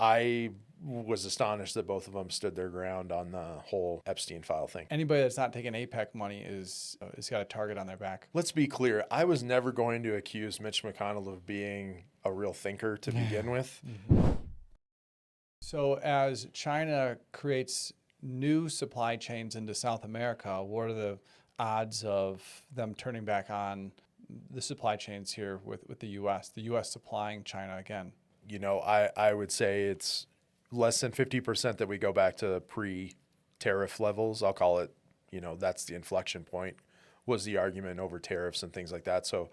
I was astonished that both of them stood their ground on the whole Epstein file thing. Anybody that's not taking APEC money is got a target on their back. Let's be clear. I was never going to accuse Mitch McConnell of being a real thinker to begin with. So as China creates new supply chains into South America, what are the odds of them turning back on the supply chains here with the U.S., the U.S. supplying China again? You know, I would say it's less than 50% that we go back to pre-tariff levels. I'll call it, you know, that's the inflection point, was the argument over tariffs and things like that. So,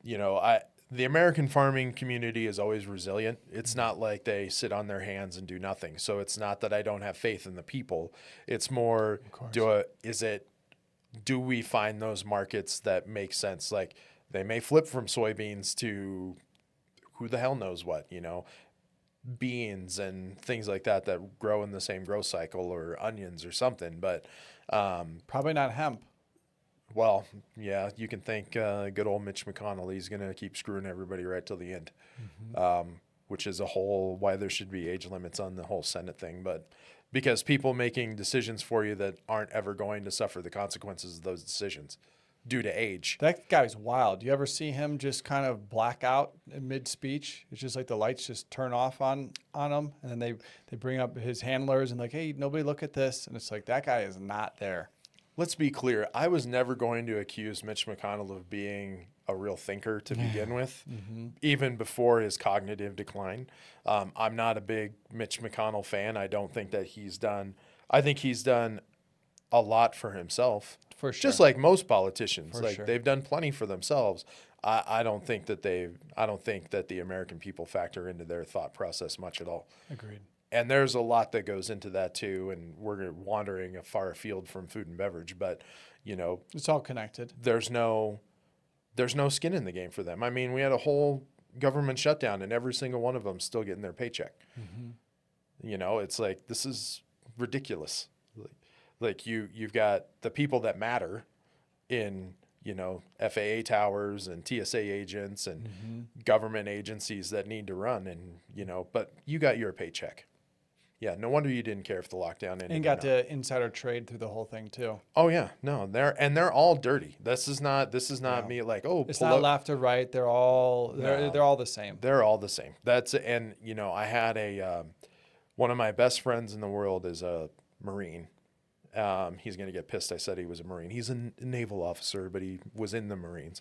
you know, the American farming community is always resilient. It's not like they sit on their hands and do nothing. So it's not that I don't have faith in the people. It's more, do we find those markets that make sense? Like, they may flip from soybeans to who the hell knows what, you know, beans and things like that grow in the same growth cycle, or onions or something. But probably not hemp. Well, yeah, you can thank good old Mitch McConnell. He's going to keep screwing everybody right till the end, which is why there should be age limits on the whole Senate thing. But because people making decisions for you that aren't ever going to suffer the consequences of those decisions due to age. That guy's wild. Do you ever see him just kind of black out in mid-speech? It's just like the lights just turn off on him, and then they bring up his handlers and like, hey, nobody look at this. And it's like, that guy is not there. Let's be clear. I was never going to accuse Mitch McConnell of being a real thinker to begin with, even before his cognitive decline. I'm not a big Mitch McConnell fan. I don't think that I think he's done a lot for himself. For sure. Just like most politicians. For sure. They've done plenty for themselves. I don't think that the American people factor into their thought process much at all. Agreed. And there's a lot that goes into that too, and we're wandering far afield from food and beverage, but you know, it's all connected. There's no skin in the game for them. I mean, we had a whole government shutdown, and every single one of them still getting their paycheck. You know, it's like, this is ridiculous. Like you've got the people that matter in, you know, FAA towers and TSA agents and government agencies that need to run, and you know, but you got your paycheck. Yeah, no wonder you didn't care if the lockdown ended. And got to insider trade through the whole thing too. Oh yeah, no, they're all dirty. This is not me like, oh, it's not left or right. They're all the same. They're all the same. And you know, I had one of my best friends in the world is a Marine. He's going to get pissed I said he was a Marine. He's a naval officer, but he was in the Marines.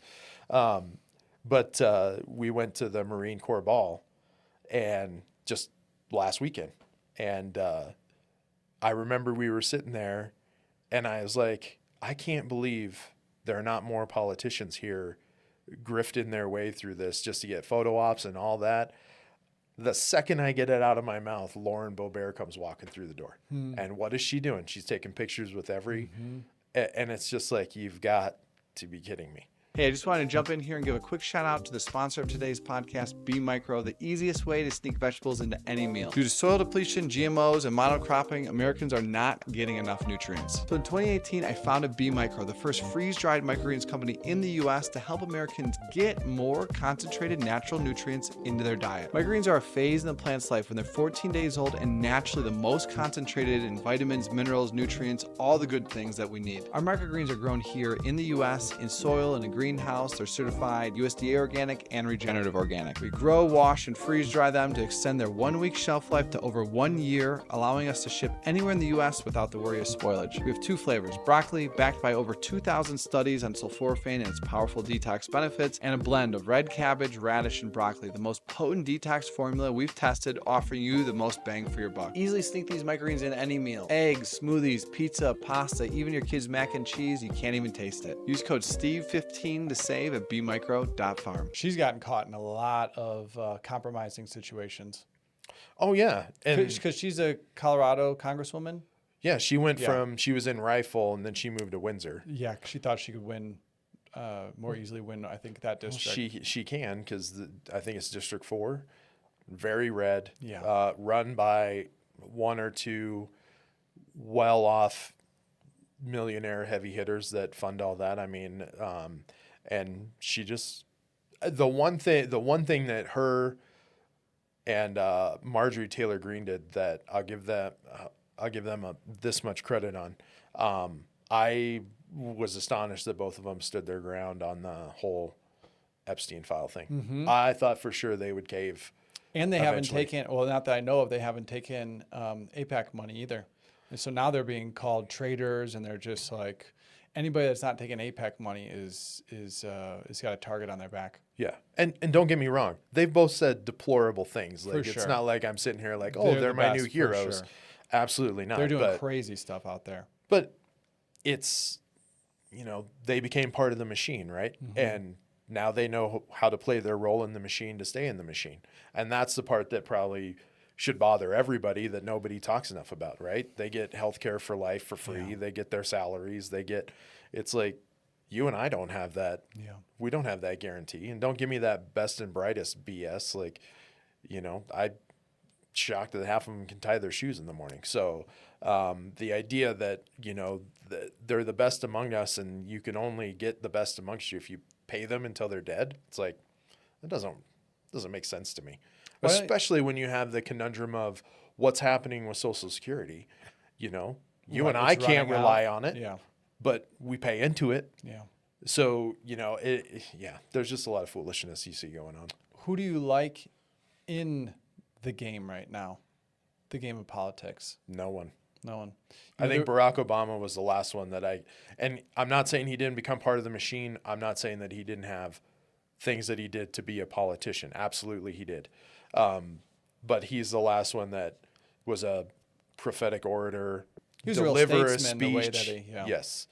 But we went to the Marine Corps ball and just last weekend. And I remember we were sitting there and I was like, I can't believe there are not more politicians here grifting their way through this just to get photo ops and all that. The second I get it out of my mouth, Lauren Boebert comes walking through the door. And what is she doing? She's taking pictures with every, and it's just like, you've got to be kidding me. Hey, I just wanted to jump in here and give a quick shout out to the sponsor of today's podcast, B Micro, the easiest way to sneak vegetables into any meal. Due to soil depletion, GMOs, and monocropping, Americans are not getting enough nutrients. So in 2018, I founded B Micro, the first freeze-dried microgreens company in the U.S. to help Americans get more concentrated natural nutrients into their diet. Microgreens are a phase in the plant's life when they're 14 days old and naturally the most concentrated in vitamins, minerals, nutrients, all the good things that we need. Our microgreens are grown here in the U.S. in soil and a greenhouse. They're certified USDA organic and regenerative organic. We grow, wash, and freeze dry them to extend their 1 week shelf life to over 1 year, allowing us to ship anywhere in the US without the worry of spoilage. We have 2 flavors, broccoli, backed by over 2,000 studies on sulforaphane and its powerful detox benefits, and a blend of red cabbage, radish, and broccoli, the most potent detox formula we've tested, offering you the most bang for your buck. Easily sneak these microgreens in any meal. Eggs, smoothies, pizza, pasta, even your kids' mac and cheese, you can't even taste it. Use code STEVE15 to save at bmicro.farm. She's gotten caught in a lot of compromising situations. Oh yeah, and because she's a Colorado congresswoman. Yeah, she went from, she was in Rifle and then she moved to Windsor. Yeah, she thought she could win more easily win, I think, that district. She can, because I think it's District 4, very red. Yeah, run by 1 or 2 well-off millionaire heavy hitters that fund all that. I mean, and she just, the one thing that her and Marjorie Taylor Greene did that. I'll give them this much credit on. I was astonished that both of them stood their ground on the whole Epstein file thing. I thought for sure they would cave. And they eventually. haven't taken, well, not that I know of, they haven't taken APAC money either. And so now they're being called traitors, and they're just like, anybody that's not taking APAC money is got a target on their back. Yeah. And don't get me wrong. They've both said deplorable things. Like, For it's sure. not like I'm sitting here like, oh, they're the my best, new for heroes. sure. Absolutely not. They're doing but, crazy stuff out there. but it's, they became part of the machine, right? And now they know how to play their role in the machine to stay in the machine. And that's the part that probably should bother everybody that nobody talks enough about, right? They get healthcare for life for free. Yeah. They get their salaries. It's like, you and I don't have that. Yeah. We don't have that guarantee. And don't give me that best and brightest BS. Like, I'm shocked that half of them can tie their shoes in the morning. So the idea that, that they're the best among us and you can only get the best amongst you if you pay them until they're dead. It's like, that doesn't make sense to me. Well, Especially when you have the conundrum of what's happening with Social Security. You and I It's can't running rely out. on it, Yeah. but we pay into it. Yeah. So, there's just a lot of foolishness you see going on. Who do you like in the game right now? The game of politics? No one. No one. I think Barack Obama was the last one and I'm not saying he didn't become part of the machine. I'm not saying that he didn't have things that he did to be a politician. Absolutely he did. But he's the last one that was a prophetic orator. He was a real deliver statesman, the way that speech. he, yeah. Yes.